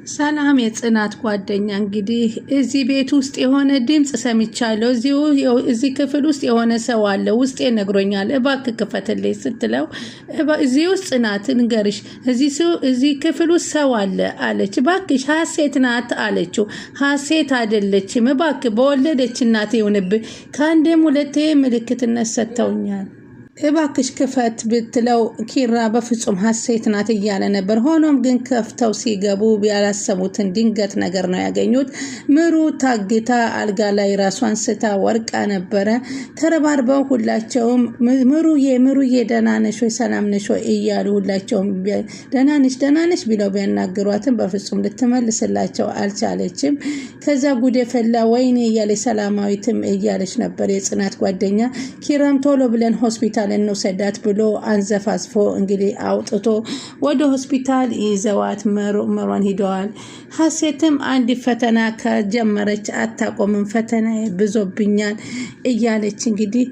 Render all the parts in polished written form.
ሰላም የጽናት ጓደኛ እንግዲህ እዚህ ቤት ውስጥ የሆነ ድምጽ ሰምቻለሁ። እዚህ ክፍል ውስጥ የሆነ ሰው አለ፣ ውስጤ ነግሮኛል፣ እባክህ ክፈትልኝ ስትለው እዚህ ውስጥ ጽናት እንገርሽ እዚህ ክፍል ውስጥ ሰው አለ አለች። እባክሽ ሀሴት ናት አለችው። ሀሴት አይደለችም፣ እባክህ በወለደች እናት ይሁንብህ። ከአንዴም ሁለቴ ምልክትነት ሰጥተውኛል። እባክሽ ክፈት ብትለው ኪራ በፍጹም ሀሴት ናት እያለ ነበር። ሆኖም ግን ከፍተው ሲገቡ ያላሰቡትን ድንገት ነገር ነው ያገኙት። ምሩ ታግታ አልጋ ላይ ራሷን ስታ ወርቃ ነበረ። ተረባርበው ሁላቸውም ምሩዬ ደህና ነሽ ወይ ሰላም ነሽ ወይ እያሉ ሁላቸውም ደህና ነሽ ቢለው ቢያናግሯትም በፍጹም ልትመልስላቸው አልቻለችም። ከዛ ጉዴ ፈላ ወይኔ እያለች ሰላማዊትም እያለች ነበር የጽናት ጓደኛ። ኪራም ቶሎ ብለን ሆስፒታል እንውሰዳት ብሎ አንዘፋዝፎ እንግዲህ አውጥቶ ወደ ሆስፒታል ይዘዋት መሯን ሂደዋል። ሀሴትም አንድ ፈተና ከጀመረች አታቆምም፣ ፈተና ብዙብኛል እያለች እንግዲህ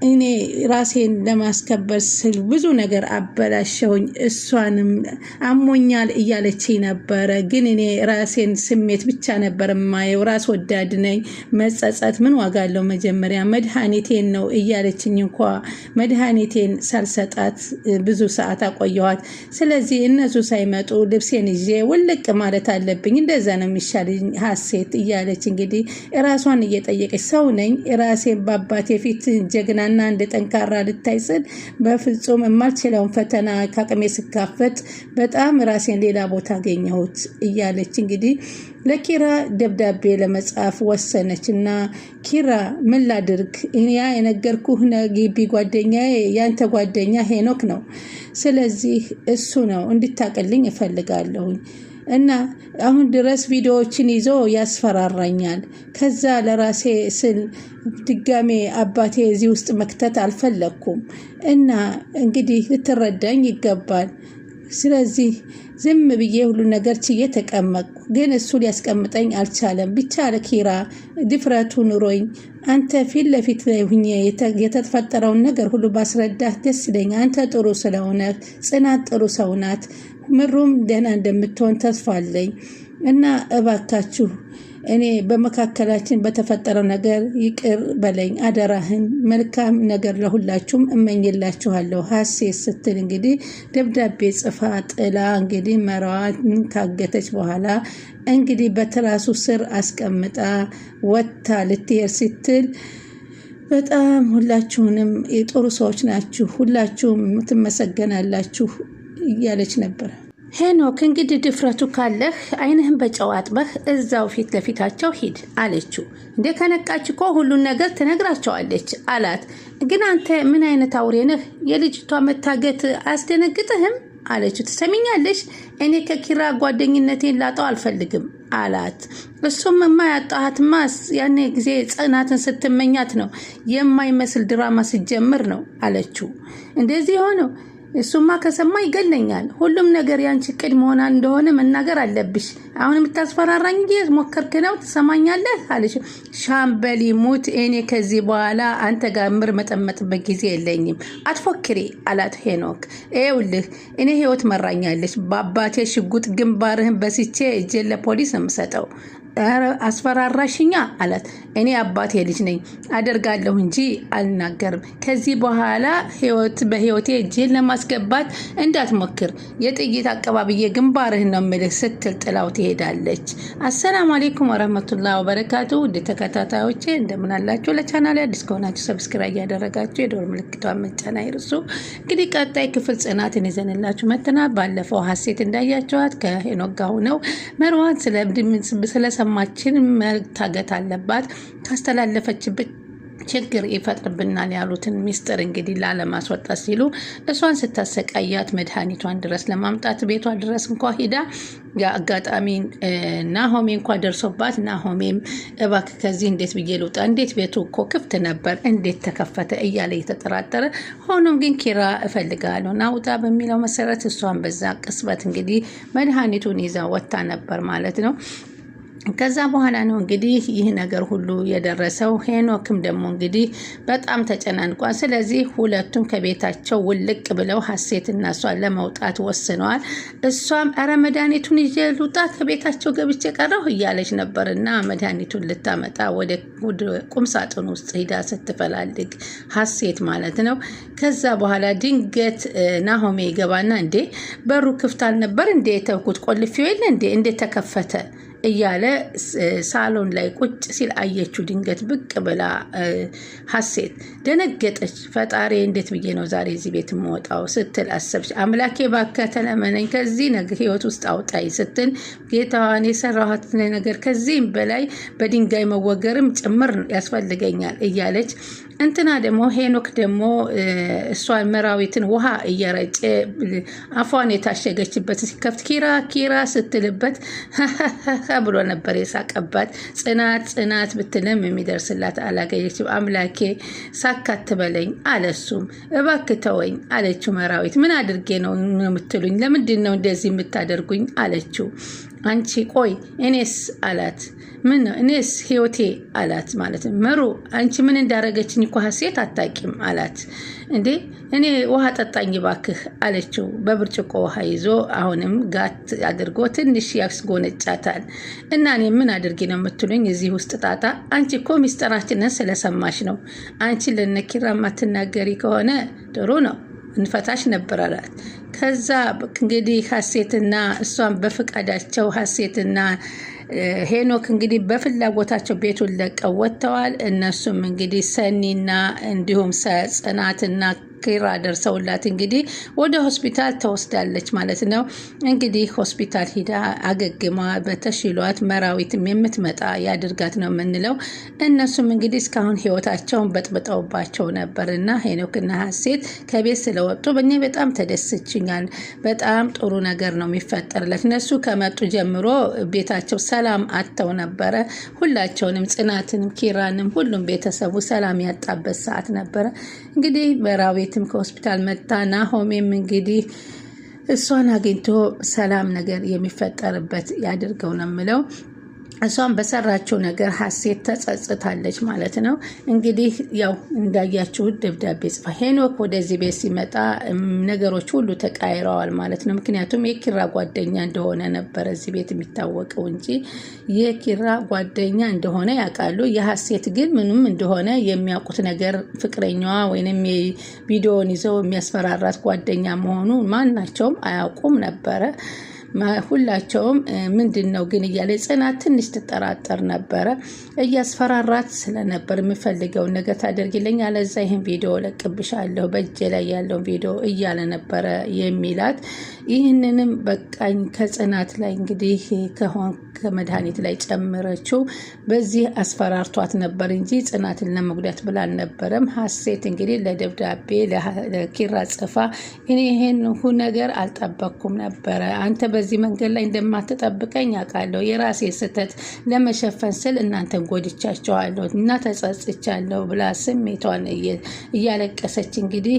እኔ ራሴን ለማስከበር ስል ብዙ ነገር አበላሸሁኝ፣ እሷንም አሞኛል እያለች ነበረ። ግን እኔ ራሴን ስሜት ብቻ ነበር ማየው፣ ራስ ወዳድ ነኝ፣ መጸጸት ምን ዋጋ አለው? መጀመሪያ መድኃኒቴን ነው እያለችኝ እንኳ መድኃኒቴን ሳልሰጣት ብዙ ሰዓት አቆየኋት። ስለዚህ እነሱ ሳይመጡ ልብሴን ይዤ ውልቅ ማለት አለብኝ፣ እንደዛ ነው የሚሻለኝ ሀሴት እያለች እንግዲህ ራሷን እየጠየቀች ሰው ነኝ ራሴን በአባቴ ፊት ጀግናና እንደ ጠንካራ ልታይ ስል በፍጹም የማልችለውን ፈተና ከአቅሜ ስካፈት በጣም ራሴን ሌላ ቦታ አገኘሁት እያለች እንግዲህ ለኪራ ደብዳቤ ለመጻፍ ወሰነች። እና ኪራ ምን ላድርግ? ያ የነገርኩህ ግቢ ጓደኛዬ ያንተ ጓደኛ ሄኖክ ነው። ስለዚህ እሱ ነው እንድታቀልኝ እፈልጋለሁኝ። እና አሁን ድረስ ቪዲዮዎችን ይዞ ያስፈራራኛል። ከዛ ለራሴ ስል ድጋሜ አባቴ እዚህ ውስጥ መክተት አልፈለኩም። እና እንግዲህ ልትረዳኝ ይገባል። ስለዚህ ዝም ብዬ ሁሉ ነገር ችዬ ተቀመጥኩ። ግን እሱ ሊያስቀምጠኝ አልቻለም። ብቻ ለኪራ ድፍረቱ ኑሮኝ አንተ ፊት ለፊት ላይ ሁኜ የተፈጠረውን ነገር ሁሉ ባስረዳህ ደስ ይለኛል። አንተ ጥሩ ስለሆነ ጽናት ጥሩ ሰው ናት፣ ምሩም ደህና እንደምትሆን ተስፋ አለኝ። እና እባካችሁ እኔ በመካከላችን በተፈጠረው ነገር ይቅር በለኝ አደራህን። መልካም ነገር ለሁላችሁም እመኝላችኋለሁ ሀሴት ስትል እንግዲህ ደብዳቤ ጽፋ ጥላ እንግዲህ መራዋን ካገተች በኋላ እንግዲህ በትራሱ ስር አስቀምጣ ወጥታ ልትሄድ ስትል በጣም ሁላችሁንም የጥሩ ሰዎች ናችሁ፣ ሁላችሁም ትመሰገናላችሁ እያለች ነበር። ሄኖክ እንግዲህ ድፍረቱ ካለህ አይንህን በጨው አጥበህ እዛው ፊት ለፊታቸው ሂድ አለችው። እንደ ከነቃች እኮ ሁሉን ነገር ትነግራቸዋለች አላት። ግን አንተ ምን አይነት አውሬ ነህ? የልጅቷ መታገት አያስደነግጥህም አለችው። ትሰሚኛለሽ? እኔ ከኪራ ጓደኝነቴን ላጣው አልፈልግም አላት። እሱም ያጣሃትማ ያኔ ጊዜ ጽናትን ስትመኛት ነው፣ የማይመስል ድራማ ሲጀምር ነው አለችው። እንደዚህ ሆነው እሱማ ከሰማ ይገለኛል። ሁሉም ነገር ያንቺ ቅድ መሆን እንደሆነ መናገር አለብሽ። አሁን የምታስፈራራኝ ሞከርክ ነው? ትሰማኛለህ አለች። ሻምበል ሙት፣ እኔ ከዚህ በኋላ አንተ ጋር ምር መጠመጥበት ጊዜ የለኝም፣ አትፎክሪ አላት ሄኖክ። ይኸውልህ እኔ ህይወት መራኛለች። በአባቴ ሽጉጥ ግንባርህን በስቼ እጄን ለፖሊስ ነው የምሰጠው። አስፈራራሽኛ አላት። እኔ አባቴ ልጅ ነኝ፣ አደርጋለሁ እንጂ አልናገርም። ከዚህ በኋላ በህይወቴ እጄን ለማስገባት እንዳትሞክር፣ የጥይት አቀባብዬ ግንባርህን ነው የምልህ ስትል ጥላው ትሄዳለች። አሰላሙ አሌይኩም ወረህመቱላሂ ወበረካቱ። ውድ ተከታታዮቼ እንደምን አላችሁ? ለቻናሌ አዲስ ከሆናችሁ ሰብስክራይብ እያደረጋችሁ የደወል ምልክቷን መጫን አይርሱ። እንግዲህ ቀጣይ ክፍል ጽናትን ይዘንላችሁ መጥተናል። ባለፈው ሀሴት እንዳያቸዋት ከሄኖክ ጋር ሆነው መርዋን ስለሰማችን መታገት አለባት፣ ካስተላለፈችበት ችግር ይፈጥርብናል ያሉትን ሚስጥር እንግዲህ ላለማስወጣት ሲሉ እሷን ስታሰቃያት መድኃኒቷን ድረስ ለማምጣት ቤቷ ድረስ እንኳ ሂዳ የአጋጣሚ ናሆሜ እንኳ ደርሶባት፣ ናሆሜም እባክህ ከዚህ እንዴት ብዬ ልውጣ? እንዴት ቤቱ እኮ ክፍት ነበር እንዴት ተከፈተ እያለ የተጠራጠረ። ሆኖም ግን ኪራ እፈልጋለሁ ናውጣ በሚለው መሰረት እሷን በዛ ቅስበት እንግዲህ መድኃኒቱን ይዛ ወጥታ ነበር ማለት ነው። ከዛ በኋላ ነው እንግዲህ ይህ ነገር ሁሉ የደረሰው። ሄኖክም ደግሞ እንግዲህ በጣም ተጨናንቋል። ስለዚህ ሁለቱም ከቤታቸው ውልቅ ብለው ሀሴትና እሷን ለመውጣት ወስነዋል። እሷም ኧረ መድኃኒቱን ይዤ ልውጣ ከቤታቸው ገብቼ ቀረሁ እያለች ነበርና መድኃኒቱን ልታመጣ ወደ ቁምሳጥን ውስጥ ሂዳ ስትፈላልግ ሀሴት ማለት ነው። ከዛ በኋላ ድንገት ናሆሜ ይገባና እንዴ በሩ ክፍት አልነበር እንዴ የተውኩት ቆልፌው የለ እንዴ እንዴት ተከፈተ እያለ ሳሎን ላይ ቁጭ ሲል አየችው። ድንገት ብቅ ብላ ሀሴት ደነገጠች። ፈጣሪ እንዴት ብዬ ነው ዛሬ እዚህ ቤት የምወጣው ስትል አሰብች። አምላኬ እባክህ ተለመነኝ ከዚህ ነገር ህይወት ውስጥ አውጣኝ ስትል ጌታዋን የሰራኋት ነገር ከዚህም በላይ በድንጋይ መወገርም ጭምር ያስፈልገኛል እያለች እንትና ደግሞ ሄኖክ ደግሞ እሷን መራዊትን ውሃ እየረጨ አፏን የታሸገችበት ሲከፍት ኪራ ስትልበት ብሎ ነበር የሳቀባት። ጽናት ብትልም የሚደርስላት አላገኘችም። አምላኬ ሳካት በለኝ አለሱም። እባክህ ተወኝ አለችው መራዊት። ምን አድርጌ ነው የምትሉኝ? ለምንድን ነው እንደዚህ የምታደርጉኝ አለችው። አንቺ ቆይ እኔስ አላት። ምን ነው እኔስ ህይወቴ አላት ማለት ነው። መሩ አንቺ ምን እንዳረገችኝ እኮ ሀሴት አታቂም አላት። እንዴ እኔ ውሃ ጠጣኝ ባክህ አለችው። በብርጭቆ ውሃ ይዞ አሁንም ጋት አድርጎ ትንሽ ያስጎነጫታል። እና እኔ ምን አድርጌ ነው የምትሉኝ እዚህ ውስጥ ጣጣ? አንቺ እኮ ሚስጥራችንን ስለሰማሽ ነው። አንቺ ለነኪራ ማትናገሪ ከሆነ ጥሩ ነው እንፈታሽ ነበር አላት። ከዛ እንግዲህ ሀሴትና እሷን በፍቃዳቸው ሀሴትና ሄኖክ እንግዲህ በፍላጎታቸው ቤቱን ለቀው ወጥተዋል። እነሱም እንግዲህ ሰኒና እንዲሁም ጽናትና ኪራ ደርሰውላት እንግዲህ ወደ ሆስፒታል ተወስዳለች ማለት ነው። እንግዲህ ሆስፒታል ሂዳ አገግማ በተሽሏት መራዊትም የምትመጣ ያድርጋት ነው የምንለው። እነሱም እንግዲህ እስካሁን ህይወታቸውን በጥብጠውባቸው ነበርና ሄኖክና ሀሴት ከቤት ስለወጡ በእኔ በጣም ተደስችኛል። በጣም ጥሩ ነገር ነው የሚፈጠርለት። እነሱ ከመጡ ጀምሮ ቤታቸው ሰላም አጥተው ነበረ። ሁላቸውንም ጽናትንም ኪራንም ሁሉም ቤተሰቡ ሰላም ያጣበት ሰዓት ነበረ። እንግዲህ መራዊት ከሆስፒታል መጣ። ናሆሜም እንግዲህ እሷን አግኝቶ ሰላም ነገር የሚፈጠርበት ያድርገው ነው የምለው። እሷን በሰራችው ነገር ሀሴት ተጸጽታለች ማለት ነው። እንግዲህ ያው እንዳያችሁት ደብዳቤ ጽፋ ሄኖክ ወደዚህ ቤት ሲመጣ ነገሮች ሁሉ ተቃይረዋል ማለት ነው። ምክንያቱም የኪራ ጓደኛ እንደሆነ ነበረ እዚህ ቤት የሚታወቀው እንጂ የኪራ ጓደኛ እንደሆነ ያውቃሉ። የሀሴት ግን ምንም እንደሆነ የሚያውቁት ነገር ፍቅረኛዋ ወይንም ቪዲዮውን ይዘው የሚያስፈራራት ጓደኛ መሆኑ ማናቸውም አያውቁም ነበረ። ሁላቸውም ምንድን ነው ግን እያለ ጽናት ትንሽ ትጠራጠር ነበረ። እያስፈራራት ስለነበር የምፈልገውን ነገር ታደርጊልኝ አለዛ ይህን ቪዲዮ ለቅብሻለሁ በእጄ ላይ ያለውን ቪዲዮ እያለ ነበረ የሚላት። ይህንንም በቃኝ ከጽናት ላይ እንግዲህ ከመድኃኒት ላይ ጨምረችው። በዚህ አስፈራርቷት ነበር እንጂ ጽናትን ለመጉዳት ብላ አልነበረም። ሀሴት እንግዲህ ለደብዳቤ ለኪራ ጽፋ እኔ ይሄን ነገር አልጠበቅኩም ነበረ። አንተ በዚህ መንገድ ላይ እንደማትጠብቀኝ አውቃለሁ። የራሴ ስህተት ለመሸፈን ስል እናንተን ጎድቻቸዋለሁ እና ተጸጽቻለሁ ብላ ስሜቷን እያለቀሰች እንግዲህ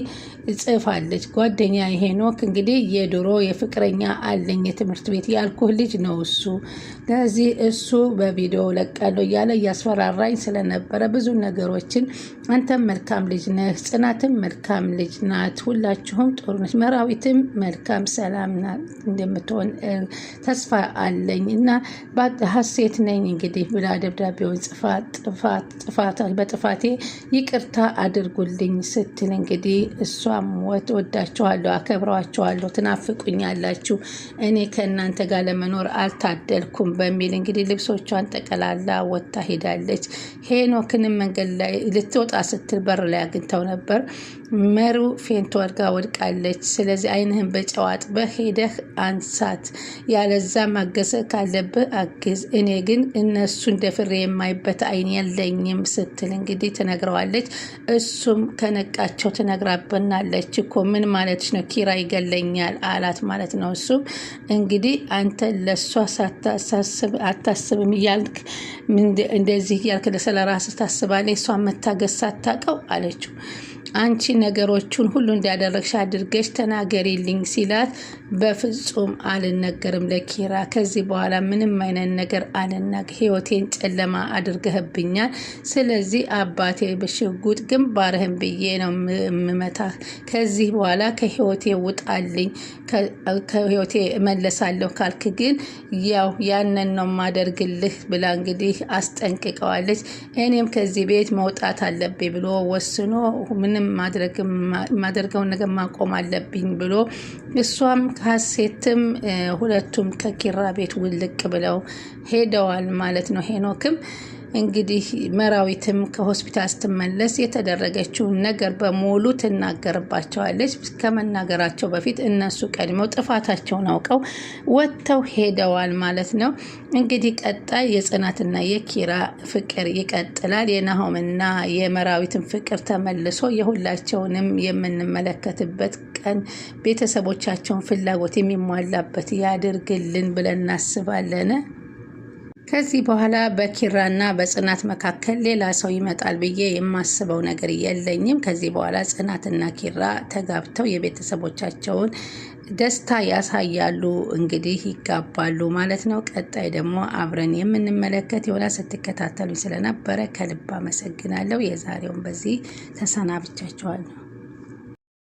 ጽፋለች። ጓደኛ ሄኖክ እንግዲህ የድሮ የፍቅረኛ አለኝ የትምህርት ቤት ያልኩህ ልጅ ነው እሱ። ለዚህ እሱ በቪዲዮ ለቃለሁ እያለ እያስፈራራኝ ስለነበረ ብዙ ነገሮችን አንተም መልካም ልጅ ነህ፣ ጽናትም መልካም ልጅ ናት፣ ሁላችሁም ጥሩ ነች፣ መራዊትም መልካም ሰላም ናት እንደምትሆን ተስፋ አለኝ እና ሀሴት ነኝ እንግዲህ ብላ ደብዳቤውን በጥፋቴ ይቅርታ አድርጉልኝ ስትል እንግዲህ እሷም ወዳችኋለሁ፣ አከብረዋችኋለሁ፣ ትናፍቁኛላችሁ፣ እኔ ከእናንተ ጋር ለመኖር አልታደልኩም በሚል እንግዲህ ልብሶቿን ጠቀላላ ወጥታ ሄዳለች። ሄኖክንም መንገድ ላይ ልትወጣ ስትል በር ላይ አግኝተው ነበር። መሩ ፌንት ወድቃ ወድቃለች። ስለዚህ አይንህን በጨው አጥበህ ሄደህ አንሳት፣ ያለዛ ማገዝ ካለብህ አግዝ፣ እኔ ግን እነሱ እንደፍሬ የማይበት አይን የለኝም ስትል እንግዲህ ትነግረዋለች። እሱም ከነቃቸው ትነግራብናለች እኮ ምን ማለትሽ ነው? ኪራ ይገለኛል አላት ማለት ነው። እሱም እንግዲህ አንተ ለሷ አታስብም እያልክ እንደዚህ እያልክ ስለራስህ ታስባለች፣ እሷ መታገስ ሳታውቀው አለችው። አንቺ ነገሮቹን ሁሉ እንዲያደረግሽ አድርገሽ ተናገሪልኝ ሲላት በፍጹም አልነገርም ለኪራ ከዚህ በኋላ ምንም አይነት ነገር አልናገር፣ ህይወቴን ጨለማ አድርገህብኛል። ስለዚህ አባቴ በሽጉጥ ግንባርህን ብዬ ነው የምመታ። ከዚህ በኋላ ከህይወቴ ውጣልኝ፣ ከህይወቴ እመለሳለሁ ካልክ ግን ያው ያንን ነው ማደርግልህ ብላ እንግዲህ አስጠንቅቀዋለች። እኔም ከዚህ ቤት መውጣት አለብኝ ብሎ ወስኖ ምንም ማድረገውን ነገር ማቆም አለብኝ ብሎ እሷም ሀሴትም ሁለቱም ከኪራ ቤት ውልቅ ብለው ሄደዋል ማለት ነው። ሄኖክም እንግዲህ መራዊትም ከሆስፒታል ስትመለስ የተደረገችውን ነገር በሙሉ ትናገርባቸዋለች። ከመናገራቸው በፊት እነሱ ቀድመው ጥፋታቸውን አውቀው ወጥተው ሄደዋል ማለት ነው። እንግዲህ ቀጣይ የጽናትና የኪራ ፍቅር ይቀጥላል። የናሆምና የመራዊትን ፍቅር ተመልሶ የሁላቸውንም የምንመለከትበት ቀን ቤተሰቦቻቸውን ፍላጎት የሚሟላበት ያድርግልን ብለን እናስባለን። ከዚህ በኋላ በኪራና በጽናት መካከል ሌላ ሰው ይመጣል ብዬ የማስበው ነገር የለኝም። ከዚህ በኋላ ጽናትና ኪራ ተጋብተው የቤተሰቦቻቸውን ደስታ ያሳያሉ፣ እንግዲህ ይጋባሉ ማለት ነው። ቀጣይ ደግሞ አብረን የምንመለከት ይሆናል። ስትከታተሉ ስለነበረ ከልብ አመሰግናለሁ። የዛሬውን በዚህ ተሰናብቻችኋለሁ።